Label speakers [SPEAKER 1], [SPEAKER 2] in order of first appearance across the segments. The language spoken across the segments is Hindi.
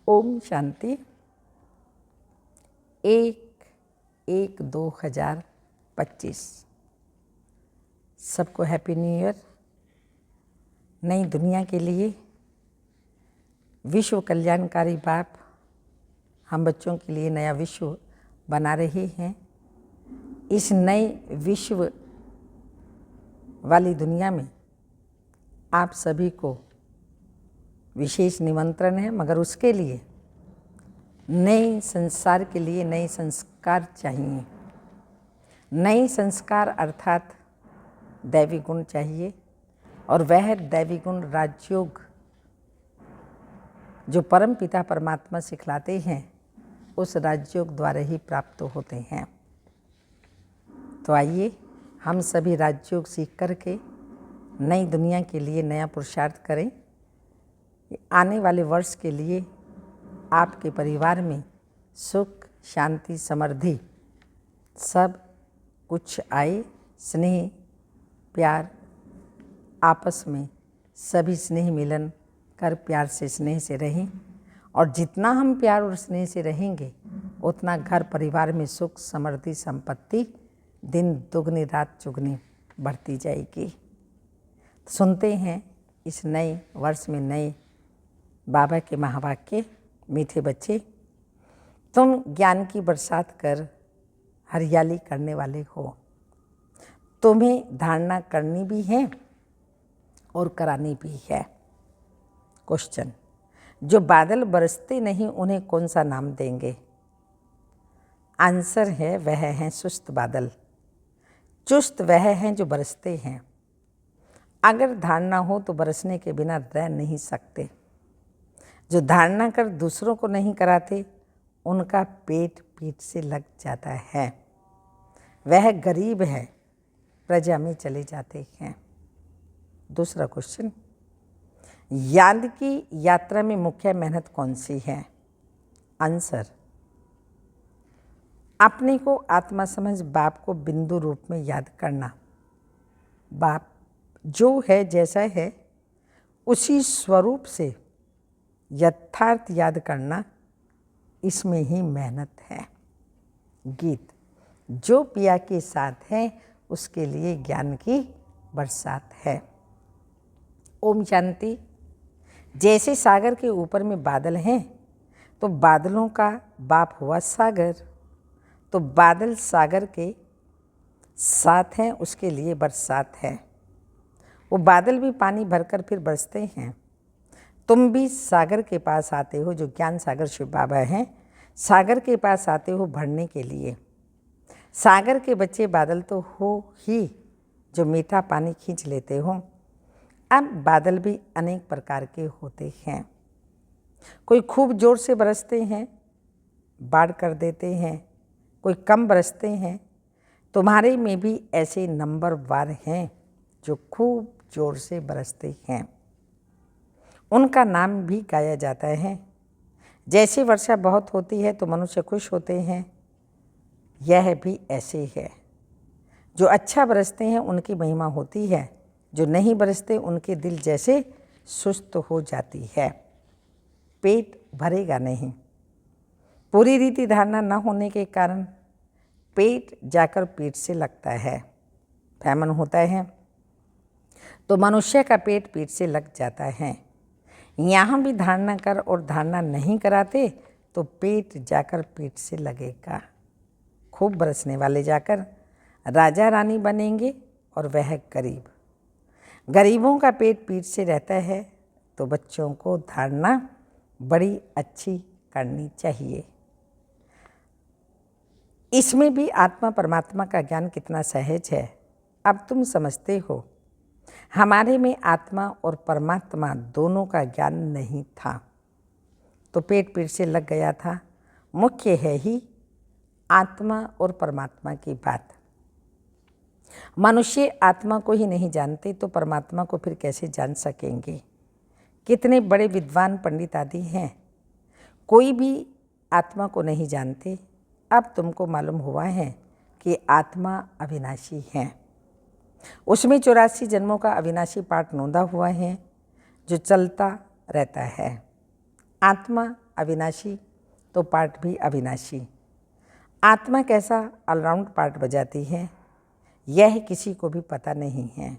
[SPEAKER 1] ओम शांति। 1/1/2025 सबको हैप्पी न्यू ईयर। नई दुनिया के लिए विश्व कल्याणकारी बाप हम बच्चों के लिए नया विश्व बना रहे हैं। इस नए विश्व वाली दुनिया में आप सभी को विशेष निमंत्रण है, मगर उसके लिए नए संसार के लिए नए संस्कार चाहिए। नए संस्कार अर्थात दैवी गुण चाहिए, और वह दैवी गुण राजयोग जो परम पिता परमात्मा सिखलाते हैं उस राजयोग द्वारा ही प्राप्त होते हैं। तो आइए हम सभी राजयोग सीख करके नई दुनिया के लिए नया पुरुषार्थ करें। आने वाले वर्ष के लिए आपके परिवार में सुख, शांति, समृद्धि सब कुछ आए। स्नेह, प्यार, आपस में सभी स्नेह मिलन कर प्यार से स्नेह से रहें, और जितना हम प्यार और स्नेह से रहेंगे उतना घर परिवार में सुख, समृद्धि, संपत्ति दिन दुगनी रात चुगनी बढ़ती जाएगी। सुनते हैं इस नए वर्ष में नए बाबा के महावाक्य। मीठे बच्चे, तुम ज्ञान की बरसात कर हरियाली करने वाले हो। तुम्हें धारणा करनी भी है और करानी भी है। क्वेश्चन, जो बादल बरसते नहीं उन्हें कौन सा नाम देंगे? आंसर है वह हैं सुस्त बादल। चुस्त वह हैं जो बरसते हैं। अगर धारणा हो तो बरसने के बिना रह नहीं सकते। जो धारणा कर दूसरों को नहीं कराते उनका पेट पीठ से लग जाता है। वह गरीब है, प्रजा में चले जाते हैं। दूसरा क्वेश्चन, याद की यात्रा में मुख्य मेहनत कौन सी है? आंसर, अपने को आत्मा समझ बाप को बिंदु रूप में याद करना। बाप जो है, जैसा है, उसी स्वरूप से यथार्थ याद करना, इसमें ही मेहनत है। गीत, जो पिया के साथ है उसके लिए ज्ञान की बरसात है। ओम शांति। जैसे सागर के ऊपर में बादल हैं तो बादलों का बाप हुआ सागर, तो बादल सागर के साथ हैं उसके लिए बरसात है। वो बादल भी पानी भरकर फिर बरसते हैं। तुम भी सागर के पास आते हो, जो ज्ञान सागर शिव बाबा हैं, सागर के पास आते हो भरने के लिए। सागर के बच्चे बादल तो हो ही, जो मीठा पानी खींच लेते हो। अब बादल भी अनेक प्रकार के होते हैं। कोई खूब जोर से बरसते हैं, बाढ़ कर देते हैं, कोई कम बरसते हैं। तुम्हारे में भी ऐसे नंबरवार हैं जो खूब जोर से बरसते हैं। उनका नाम भी गाया जाता है। जैसे वर्षा बहुत होती है तो मनुष्य खुश होते हैं, यह भी ऐसे है। जो अच्छा बरसते हैं उनकी महिमा होती है, जो नहीं बरसते उनके दिल जैसे सुस्त हो जाती है। पेट भरेगा नहीं। पूरी रीति धारणा न होने के कारण पेट जाकर पेट से लगता है। फैमन होता है तो मनुष्य का पेट पीठ से लग जाता है। यहाँ भी धारणा कर और धारणा नहीं कराते तो पेट जाकर पेट से लगेगा। खूब बरसने वाले जाकर राजा रानी बनेंगे और वह गरीब। गरीबों का पेट पीठ से रहता है, तो बच्चों को धारणा बड़ी अच्छी करनी चाहिए। इसमें भी आत्मा परमात्मा का ज्ञान कितना सहज है अब तुम समझते हो। हमारे में आत्मा और परमात्मा दोनों का ज्ञान नहीं था, तो पेट पीठ से लग गया था। मुख्य है ही आत्मा और परमात्मा की बात। मनुष्य आत्मा को ही नहीं जानते तो परमात्मा को फिर कैसे जान सकेंगे? कितने बड़े विद्वान पंडित आदि हैं, कोई भी आत्मा को नहीं जानते। अब तुमको मालूम हुआ है कि आत्मा अविनाशी है। उसमें 84 जन्मों का अविनाशी पाठ नोंदा हुआ है जो चलता रहता है। आत्मा अविनाशी तो पार्ट भी अविनाशी। आत्मा कैसा ऑलराउंड पार्ट बजाती है यह किसी को भी पता नहीं है।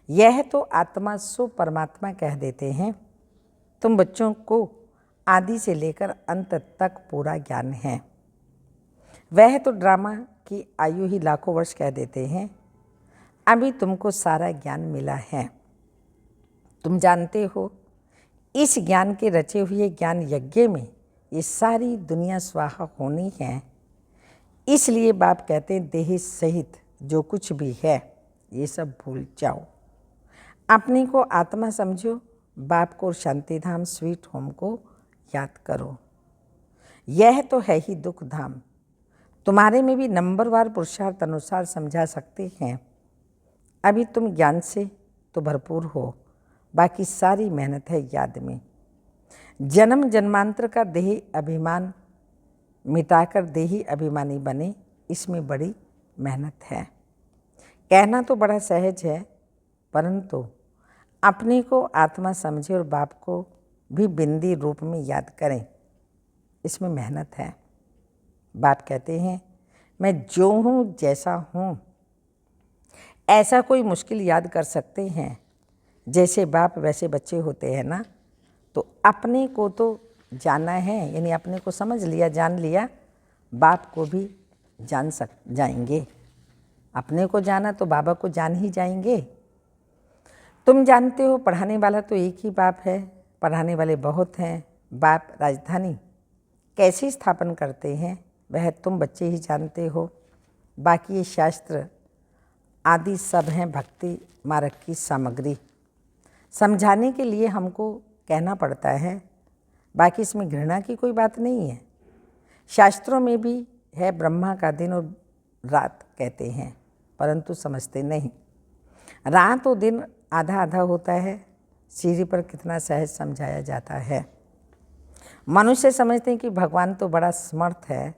[SPEAKER 1] यह तो आत्मा सो परमात्मा कह देते हैं। तुम बच्चों को आदि से लेकर अंत तक पूरा ज्ञान है। वह तो ड्रामा की आयु ही लाखों वर्ष कह देते हैं। अभी तुमको सारा ज्ञान मिला है। तुम जानते हो इस ज्ञान के रचे हुए ज्ञान यज्ञ में ये सारी दुनिया स्वाहा होनी है। इसलिए बाप कहते हैं देह सहित जो कुछ भी है ये सब भूल जाओ। अपने को आत्मा समझो, बाप को शांतिधाम स्वीट होम को याद करो। यह तो है ही दुख धाम। तुम्हारे में भी नंबरवार पुरुषार्थ अनुसार समझा सकते हैं। अभी तुम ज्ञान से तो भरपूर हो, बाकी सारी मेहनत है याद में। जन्म जन्मांतर का देही अभिमान मिटाकर देही अभिमानी बने, इसमें बड़ी मेहनत है। कहना तो बड़ा सहज है, परंतु अपने को आत्मा समझे और बाप को भी बिंदी रूप में याद करें, इसमें मेहनत है। बाप कहते हैं मैं जो हूँ जैसा हूँ। ऐसा कोई मुश्किल याद कर सकते हैं? जैसे बाप वैसे बच्चे होते हैं ना। तो अपने को तो जाना है, यानी अपने को समझ लिया, जान लिया, बाप को भी जान जाएंगे। अपने को जाना तो बाबा को जान ही जाएंगे। तुम जानते हो पढ़ाने वाला तो एक ही बाप है, पढ़ाने वाले बहुत हैं। बाप राजधानी कैसे स्थापन करते हैं वह तुम बच्चे ही जानते हो। बाकी ये शास्त्र आदि सब हैं भक्ति मार्ग की सामग्री। समझाने के लिए हमको कहना पड़ता है, बाकी इसमें घृणा की कोई बात नहीं है। शास्त्रों में भी है ब्रह्मा का दिन और रात कहते हैं, परंतु समझते नहीं। रात और दिन आधा आधा होता है। सीढ़ी पर कितना सहज समझाया जाता है। मनुष्य समझते हैं कि भगवान तो बड़ा समर्थ है,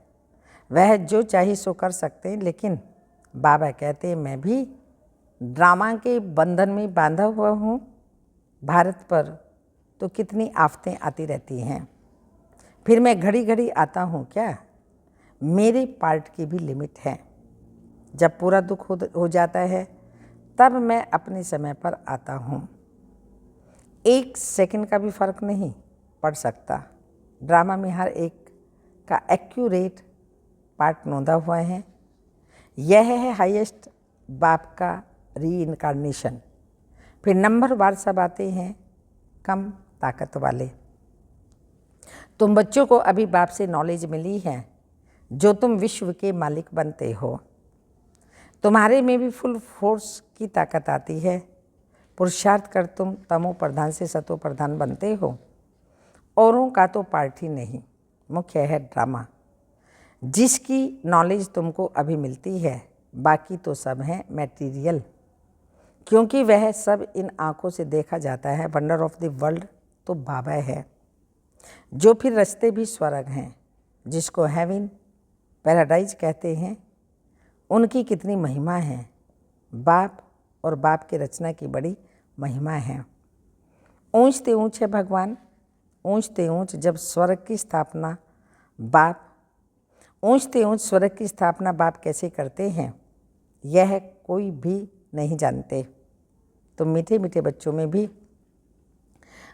[SPEAKER 1] वह जो चाहे सो कर सकते हैं, लेकिन बाबा कहते हैं मैं भी ड्रामा के बंधन में बांधा हुआ हूँ। भारत पर तो कितनी आफतें आती रहती हैं, फिर मैं घड़ी घड़ी आता हूँ क्या? मेरे पार्ट की भी लिमिट है। जब पूरा दुख हो जाता है तब मैं अपने समय पर आता हूँ। 1 सेकंड का भी फर्क नहीं पड़ सकता। ड्रामा में हर एक का एक्यूरेट पार्ट नोंदा हुआ है। यह है हाईएस्ट बाप का रीइनकार्नेशन। फिर नंबर वार सब आते हैं कम ताकत वाले। तुम बच्चों को अभी बाप से नॉलेज मिली है, जो तुम विश्व के मालिक बनते हो। तुम्हारे में भी फुल फोर्स की ताकत आती है। पुरुषार्थ कर तुम तमो प्रधान से सतो प्रधान बनते हो। औरों का तो पार्ट ही नहीं, मुख्य है ड्रामा, जिसकी नॉलेज तुमको अभी मिलती है। बाकी तो सब है मटेरियल, क्योंकि वह सब इन आँखों से देखा जाता है। वंडर ऑफ द वर्ल्ड तो बाबा है, जो फिर रास्ते भी स्वर्ग हैं, जिसको हेवन पैराडाइज कहते हैं। उनकी कितनी महिमा है। बाप और बाप की रचना की बड़ी महिमा है। ऊंच ते ऊंच है भगवान, ऊंच ते ऊंच जब स्वर्ग की स्थापना बाप, ऊंच ते ऊंच स्वर्ग की स्थापना बाप कैसे करते हैं यह कोई भी नहीं जानते। तो मीठे मीठे बच्चों में भी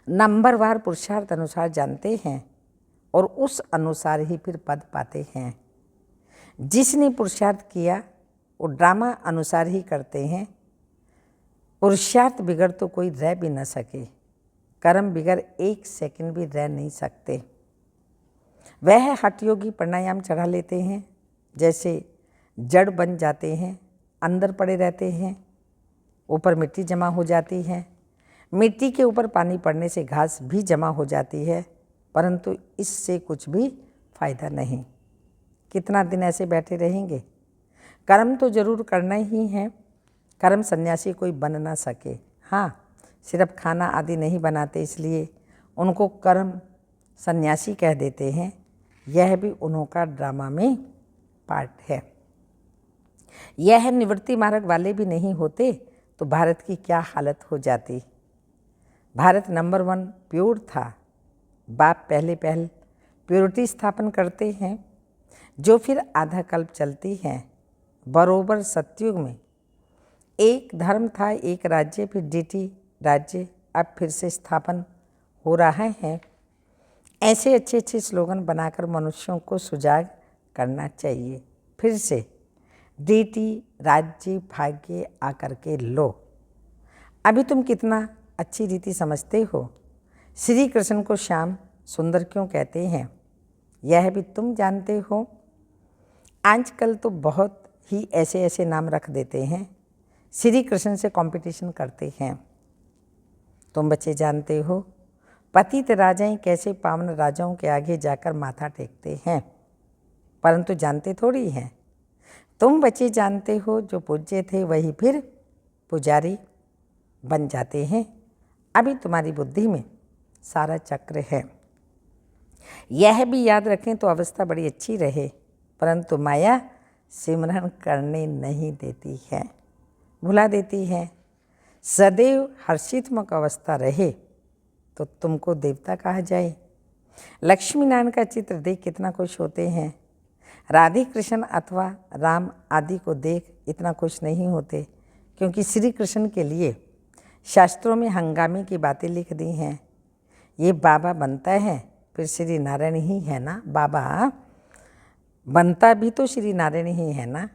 [SPEAKER 1] नंबरवार पुरुषार्थ अनुसार जानते हैं और उस अनुसार ही फिर पद पाते हैं। जिसने पुरुषार्थ किया वो ड्रामा अनुसार ही करते हैं। पुरुषार्थ बिगड़ तो कोई रह भी न सके, कर्म बिगड़ 1 सेकंड भी रह नहीं सकते। वह हठ योगी प्राणायाम चढ़ा लेते हैं, जैसे जड़ बन जाते हैं, अंदर पड़े रहते हैं, ऊपर मिट्टी जमा हो जाती है। मिट्टी के ऊपर पानी पड़ने से घास भी जमा हो जाती है, परंतु इससे कुछ भी फायदा नहीं। कितना दिन ऐसे बैठे रहेंगे? कर्म तो जरूर करना ही है। कर्म सन्यासी कोई बन ना सके। हाँ, सिर्फ खाना आदि नहीं बनाते, इसलिए उनको कर्म सन्यासी कह देते हैं। यह भी उन्हों का ड्रामा में पार्ट है। यह निवृत्ति मार्ग वाले भी नहीं होते तो भारत की क्या हालत हो जाती। भारत नंबर 1 प्योर था, बाप पहले प्योरिटी स्थापन करते हैं, जो फिर आधा कल्प चलती है। बरोबर सतयुग में एक धर्म था, एक राज्य, फिर डीटी राज्य अब फिर से स्थापन हो रहा है। ऐसे अच्छे अच्छे स्लोगन बनाकर मनुष्यों को सुजाग करना चाहिए। फिर से डीटी राज्य भाग्य आकर के लो। अभी तुम कितना अच्छी रीति समझते हो। श्री कृष्ण को श्याम सुंदर क्यों कहते हैं, यह भी तुम जानते हो। आजकल तो बहुत ही ऐसे ऐसे नाम रख देते हैं, श्री कृष्ण से कंपटीशन करते हैं। तुम बच्चे जानते हो पतित राजाएं कैसे पावन राजाओं के आगे जाकर माथा टेकते हैं, परंतु जानते थोड़ी हैं। तुम बच्चे जानते हो जो पूज्य थे वही फिर पुजारी बन जाते हैं। अभी तुम्हारी बुद्धि में सारा चक्र है। यह भी याद रखें तो अवस्था बड़ी अच्छी रहे, परंतु माया सिमरन करने नहीं देती है, भुला देती है। सदैव हर्षितमक अवस्था रहे तो तुमको देवता कहा जाए। लक्ष्मी नारायण का चित्र देख कितना खुश होते हैं। राधे कृष्ण अथवा राम आदि को देख इतना खुश नहीं होते, क्योंकि श्री कृष्ण के लिए शास्त्रों में हंगामे की बातें लिख दी हैं। ये बाबा बनता है फिर श्री नारायण ही है ना। बाबा बनता भी तो श्री नारायण ही है ना।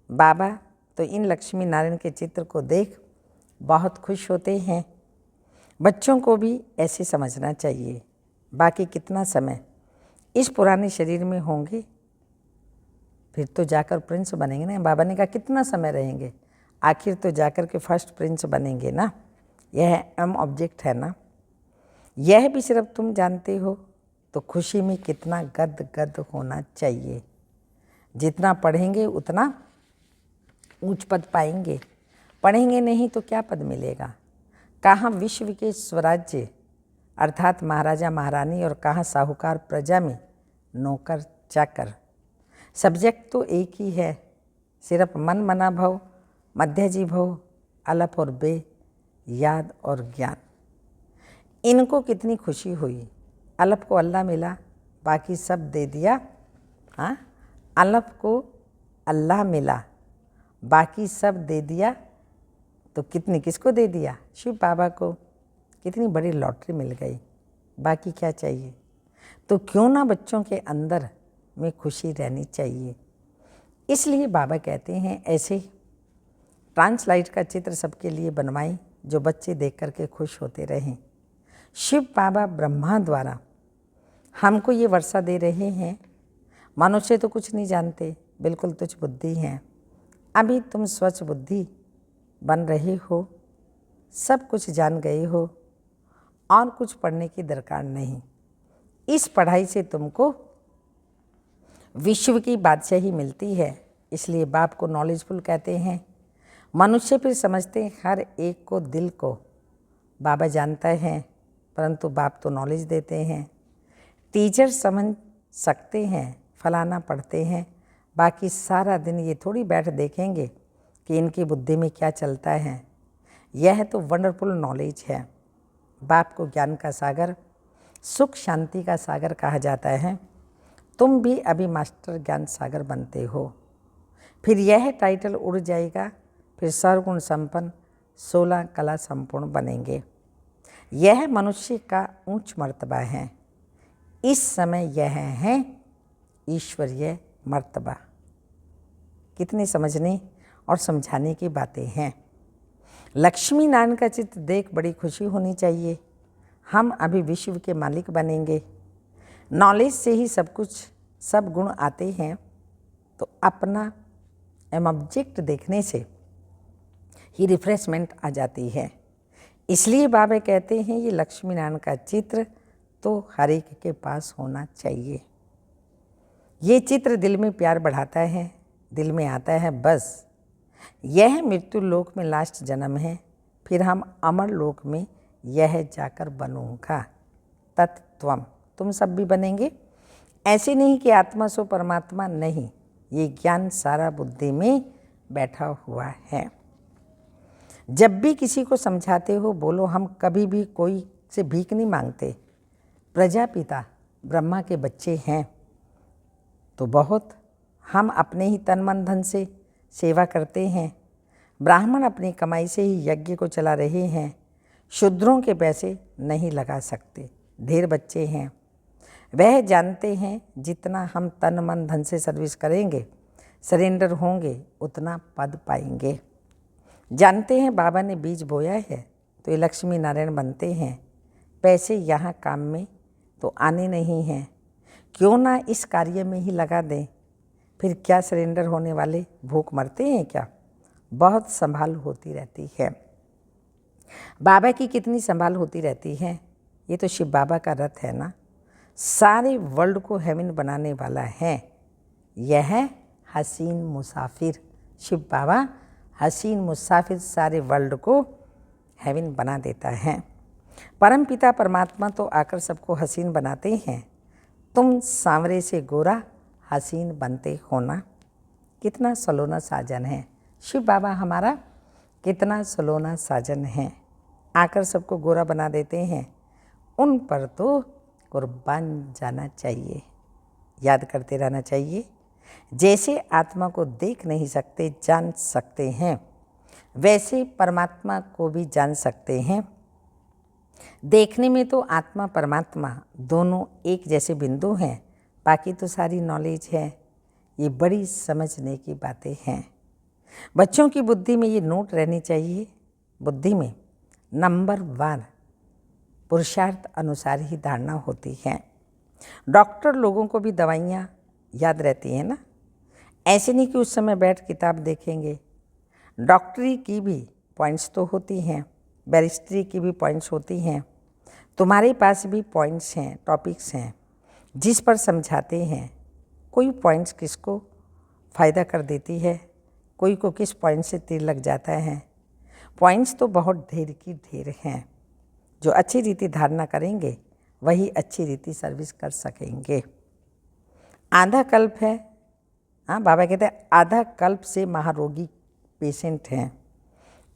[SPEAKER 1] बाबा तो इन लक्ष्मी नारायण के चित्र को देख बहुत खुश होते हैं। बच्चों को भी ऐसे समझना चाहिए। बाकी कितना समय इस पुराने शरीर में होंगे, फिर तो जाकर प्रिंस बनेंगे ना। बाबा ने कहा कितना समय रहेंगे, आखिर तो जाकर के फर्स्ट प्रिंस बनेंगे ना। यह एम ऑब्जेक्ट है ना। यह भी सिर्फ तुम जानते हो तो खुशी में कितना गद गद होना चाहिए। जितना पढ़ेंगे उतना ऊंच पद पाएंगे, पढ़ेंगे नहीं तो क्या पद मिलेगा। कहाँ विश्व के स्वराज्य अर्थात महाराजा महारानी और कहाँ साहूकार प्रजा में नौकर चाकर। सब्जेक्ट तो एक ही है, सिर्फ मन मना भव, मध्यजी भव, अलफ और बे, याद और ज्ञान। इनको कितनी खुशी हुई। अलफ को अल्लाह मिला, बाकी सब दे दिया। हाँ, अलफ को अल्लाह मिला, बाकी सब दे दिया। तो कितनी किसको दे दिया? शिव बाबा को। कितनी बड़ी लॉटरी मिल गई, बाकी क्या चाहिए। तो क्यों ना बच्चों के अंदर में खुशी रहनी चाहिए। इसलिए बाबा कहते हैं ऐसे ट्रांसलाइट का चित्र सबके लिए बनवाएं जो बच्चे देख कर के खुश होते रहें। शिव बाबा ब्रह्मा द्वारा हमको ये वर्षा दे रहे हैं। मनुष्य तो कुछ नहीं जानते, बिल्कुल तुच्छ बुद्धि हैं। अभी तुम स्वच्छ बुद्धि बन रहे हो, सब कुछ जान गए हो और कुछ पढ़ने की दरकार नहीं। इस पढ़ाई से तुमको विश्व की बादशाही मिलती है। इसलिए बाप को नॉलेजफुल कहते हैं। मनुष्य फिर समझते हैं हर एक को दिल को बाबा जानता है, परंतु बाप तो नॉलेज देते हैं। टीचर समझ सकते हैं, फलाना पढ़ते हैं, बाकी सारा दिन ये थोड़ी बैठ देखेंगे कि इनकी बुद्धि में क्या चलता है। यह तो वंडरफुल नॉलेज है। बाप को ज्ञान का सागर, सुख शांति का सागर कहा जाता है। तुम भी अभी मास्टर ज्ञान सागर बनते हो। फिर यह टाइटल उड़ जाएगा, फिर सर्वगुण संपन्न 16 कला संपूर्ण बनेंगे। यह मनुष्य का ऊंच मर्तबा है। इस समय यह है ईश्वरीय मर्तबा। कितनी समझने और समझाने की बातें हैं। लक्ष्मी नारायण का चित्र देख बड़ी खुशी होनी चाहिए। हम अभी विश्व के मालिक बनेंगे। नॉलेज से ही सब कुछ, सब गुण आते हैं। तो अपना एम ऑब्जेक्ट देखने से ही रिफ्रेशमेंट आ जाती है। इसलिए बाबा कहते हैं ये लक्ष्मी नारायण का चित्र तो हर एक के पास होना चाहिए। ये चित्र दिल में प्यार बढ़ाता है, दिल में आता है बस यह मृत्यु लोक में लास्ट जन्म है, फिर हम अमर लोक में यह जाकर बनूंगा। तत्त्वम, तुम सब भी बनेंगे। ऐसे नहीं कि आत्मा सो परमात्मा, नहीं, ये ज्ञान सारा बुद्धि में बैठा हुआ है। जब भी किसी को समझाते हो बोलो हम कभी भी कोई से भीख नहीं मांगते, प्रजापिता ब्रह्मा के बच्चे हैं तो बहुत, हम अपने ही तन मन धन से सेवा करते हैं। ब्राह्मण अपनी कमाई से ही यज्ञ को चला रहे हैं, शूद्रों के पैसे नहीं लगा सकते। ढेर बच्चे हैं, वह जानते हैं जितना हम तन मन धन से सर्विस करेंगे, सरेंडर होंगे, उतना पद पाएंगे। जानते हैं बाबा ने बीज बोया है तो ये लक्ष्मी नारायण बनते हैं। पैसे यहाँ काम में तो आने नहीं हैं, क्यों ना इस कार्य में ही लगा दें। फिर क्या सरेंडर होने वाले भूख मरते हैं क्या? बहुत संभाल होती रहती है। बाबा की कितनी संभाल होती रहती है। ये तो शिव बाबा का रथ है ना, सारे वर्ल्ड को हेवन बनाने वाला है। यह हसीन मुसाफिर, शिव बाबा हसीन मुसाफिर सारे वर्ल्ड को हेवन बना देता है। परम पिता परमात्मा तो आकर सबको हसीन बनाते हैं। तुम सांवरे से गोरा हसीन बनते हो ना। कितना सलोना साजन है शिव बाबा हमारा, कितना सलोना साजन है। आकर सबको गोरा बना देते हैं। उन पर तो कुर्बान जाना चाहिए, याद करते रहना चाहिए। जैसे आत्मा को देख नहीं सकते जान सकते हैं, वैसे परमात्मा को भी जान सकते हैं। देखने में तो आत्मा परमात्मा दोनों एक जैसे बिंदु हैं, बाकी तो सारी नॉलेज है। ये बड़ी समझने की बातें हैं। बच्चों की बुद्धि में ये नोट रहनी चाहिए। बुद्धि में नंबर 1 पुरुषार्थ अनुसार ही धारणा होती है। डॉक्टर लोगों को भी दवाइयाँ याद रहती हैं ना, ऐसे नहीं कि उस समय बैठ किताब देखेंगे। डॉक्टरी की भी पॉइंट्स तो होती हैं, बैरिस्ट्री की भी पॉइंट्स होती हैं। तुम्हारे पास भी पॉइंट्स हैं, टॉपिक्स हैं जिस पर समझाते हैं। कोई पॉइंट्स किसको फ़ायदा कर देती है, कोई को किस पॉइंट से तीर लग जाता है। पॉइंट्स तो बहुत ढेर की ढेर हैं। जो अच्छी रीति धारणा करेंगे वही अच्छी रीति सर्विस कर सकेंगे। आधा कल्प है, हाँ बाबा कहते हैं आधा कल्प से महारोगी पेशेंट हैं।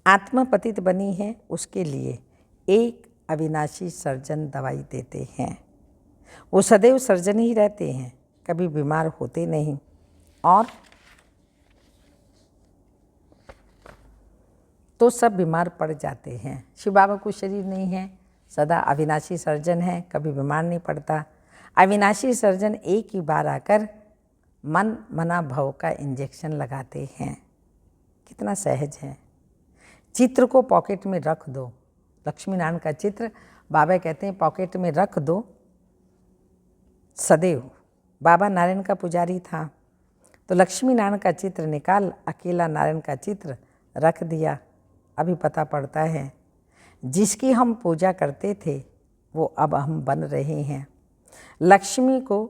[SPEAKER 1] आत्मा पतित बनी है, उसके लिए एक अविनाशी सर्जन दवाई देते हैं। वो सदैव सर्जन ही रहते हैं, कभी बीमार होते नहीं। और तो सब बीमार पड़ जाते हैं। शिव बाबा को शरीर नहीं है, सदा अविनाशी सर्जन है, कभी बीमार नहीं पड़ता। अविनाशी सर्जन एक ही बार आकर मन मना भव का इंजेक्शन लगाते हैं। कितना सहज है। चित्र को पॉकेट में रख दो। लक्ष्मी नारायण का चित्र बाबा कहते हैं पॉकेट में रख दो सदैव। बाबा नारायण का पुजारी था तो लक्ष्मी नारायण का चित्र निकाल, अकेला नारायण का चित्र रख दिया। अभी पता पड़ता है जिसकी हम पूजा करते थे वो अब हम बन रहे हैं। लक्ष्मी को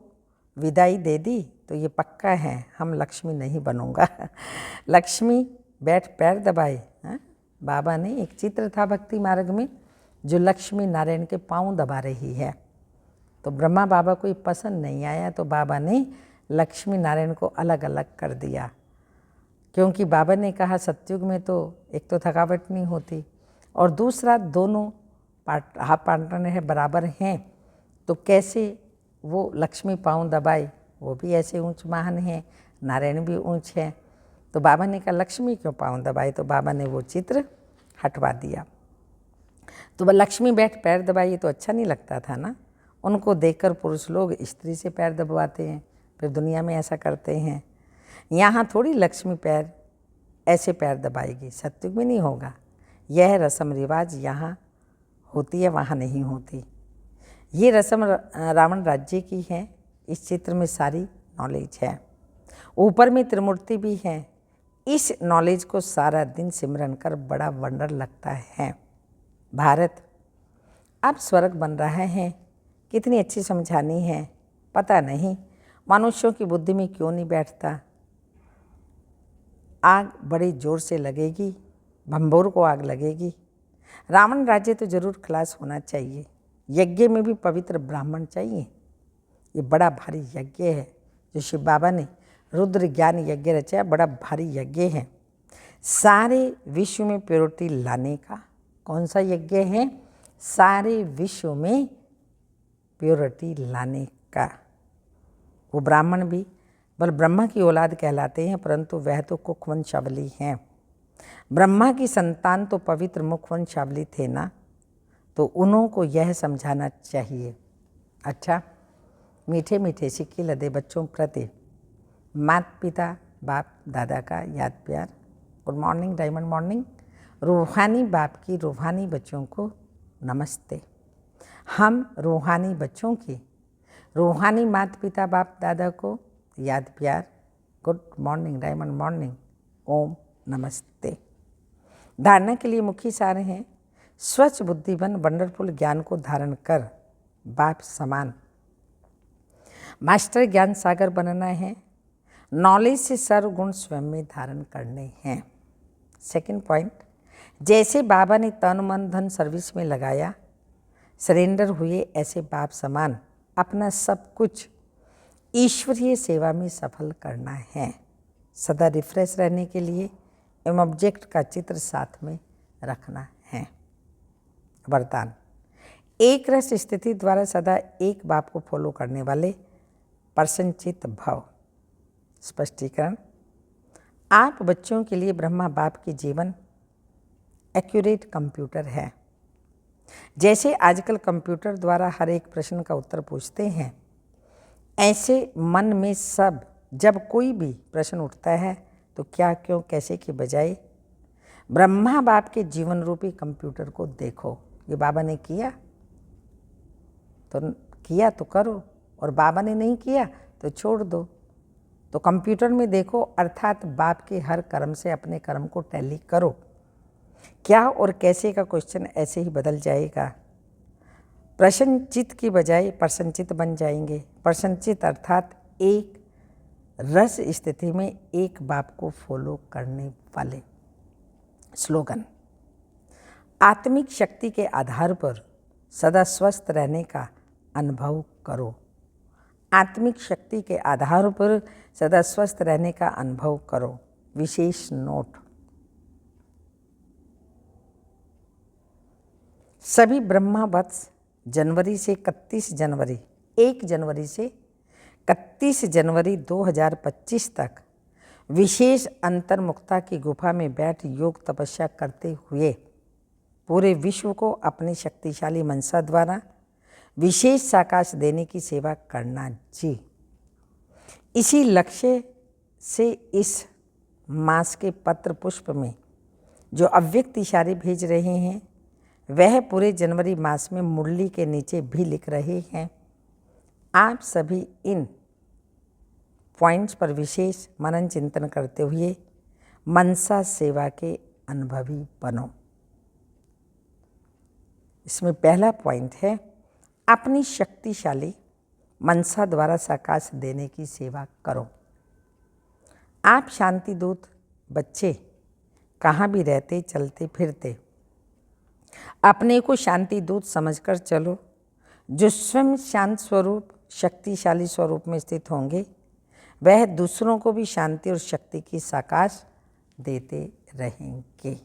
[SPEAKER 1] विदाई दे दी तो ये पक्का है हम लक्ष्मी नहीं बनूंगा। लक्ष्मी बैठ पैर दबाए। बाबा ने एक चित्र था भक्ति मार्ग में जो लक्ष्मी नारायण के पाँव दबा रही है, तो ब्रह्मा बाबा को ये पसंद नहीं आया तो बाबा ने लक्ष्मी नारायण को अलग अलग कर दिया। क्योंकि बाबा ने कहा सतयुग में तो एक तो थकावट नहीं होती और दूसरा दोनों हाथ पार्टनर है बराबर हैं, तो कैसे वो लक्ष्मी पाँव दबाए। वो भी ऐसे ऊंच महान हैं, नारायण भी ऊंच है। तो बाबा ने कहा लक्ष्मी क्यों पाँव दबाए, तो बाबा ने वो चित्र हटवा दिया। तो वह लक्ष्मी बैठ पैर दबाई तो अच्छा नहीं लगता था ना। उनको देखकर पुरुष लोग स्त्री से पैर दबवाते हैं, फिर दुनिया में ऐसा करते हैं। यहाँ थोड़ी लक्ष्मी पैर ऐसे पैर दबाएगी, सत्युग में नहीं होगा। यह रस्म रिवाज यहाँ होती है, वहाँ नहीं होती। ये रस्म रावण राज्य की है। इस चित्र में सारी नॉलेज है। ऊपर में त्रिमूर्ति भी है। इस नॉलेज को सारा दिन सिमरन कर बड़ा वंडर लगता है। भारत अब स्वर्ग बन रहा है। कितनी अच्छी समझानी है, पता नहीं मनुष्यों की बुद्धि में क्यों नहीं बैठता। आग बड़े जोर से लगेगी, भंबोर को आग लगेगी। रावण राज्य तो जरूर खलास होना चाहिए। यज्ञ में भी पवित्र ब्राह्मण चाहिए। ये बड़ा भारी यज्ञ है जो शिव बाबा ने रुद्र ज्ञान यज्ञ रचा, बड़ा भारी यज्ञ है। सारे विश्व में प्योरिटी लाने का कौन सा यज्ञ है? सारे विश्व में प्योरिटी लाने का। वो ब्राह्मण भी बल ब्रह्मा की औलाद कहलाते हैं, परंतु वह तो कुकवंशावली हैं। ब्रह्मा की संतान तो पवित्र मुखवंशावली थे ना, तो उन्हों को यह समझाना चाहिए। अच्छा, मीठे मीठे सिक्के लदे बच्चों प्रति माता पिता बाप दादा का याद प्यार। Good morning, diamond morning. रूहानी बाप की रूहानी बच्चों को नमस्ते। हम रूहानी बच्चों की रूहानी माता पिता बाप दादा को याद प्यार। Good morning, diamond morning. ओम नमस्ते। धारणा के लिए मुख्य सार हैं, स्वच्छ बुद्धिवन वंडरफुल ज्ञान को धारण कर बाप समान मास्टर ज्ञान सागर बनना है। नॉलेज से सर्वगुण स्वयं में धारण करने हैं। सेकंड पॉइंट, जैसे बाबा ने तन मन धन सर्विस में लगाया, सरेंडर हुए, ऐसे बाप समान अपना सब कुछ ईश्वरीय सेवा में सफल करना है। सदा रिफ्रेश रहने के लिए एवं ऑब्जेक्ट का चित्र साथ में रखना है। वरदान, एक रस स्थिति द्वारा सदा एक बाप को फॉलो करने वाले प्रसन्नचित्त भव। स्पष्टीकरण, आप बच्चों के लिए ब्रह्मा बाप की जीवन एक्यूरेट कंप्यूटर है। जैसे आजकल कंप्यूटर द्वारा हर एक प्रश्न का उत्तर पूछते हैं, ऐसे मन में सब जब कोई भी प्रश्न उठता है तो क्या क्यों कैसे के बजाय ब्रह्मा बाप के जीवन रूपी कंप्यूटर को देखो। ये बाबा ने किया तो करो, और बाबा ने नहीं किया तो छोड़ दो। तो कंप्यूटर में देखो, अर्थात बाप के हर कर्म से अपने कर्म को टैली करो। क्या और कैसे का क्वेश्चन ऐसे ही बदल जाएगा। प्रसन्नचित्त की बजाय प्रसन्नचित्त बन जाएंगे। प्रसन्नचित्त अर्थात एक रस स्थिति में एक बाप को फॉलो करने वाले। स्लोगन, आत्मिक शक्ति के आधार पर सदा स्वस्थ रहने का अनुभव करो। आत्मिक शक्ति के आधार पर सदा स्वस्थ रहने का अनुभव करो। विशेष नोट, सभी ब्रह्मा वत्स जनवरी से 31 जनवरी 1 जनवरी से 31 जनवरी 2025 तक विशेष अंतर्मुखता की गुफा में बैठ योग तपस्या करते हुए पूरे विश्व को अपनी शक्तिशाली मनसा द्वारा विशेष साकाश देने की सेवा करना जी। इसी लक्ष्य से इस मास के पत्र पुष्प में जो अव्यक्त इशारे भेज रहे हैं, वह पूरे जनवरी मास में मुरली के नीचे भी लिख रहे हैं। आप सभी इन पॉइंट्स पर विशेष मनन चिंतन करते हुए मनसा सेवा के अनुभवी बनो। इसमें पहला पॉइंट है, अपनी शक्तिशाली मनसा द्वारा साकाश देने की सेवा करो। आप शांति दूत बच्चे कहाँ भी रहते चलते फिरते अपने को शांति दूत समझकर चलो। जो स्वयं शांत स्वरूप शक्तिशाली स्वरूप में स्थित होंगे, वह दूसरों को भी शांति और शक्ति की साकाश देते रहेंगे।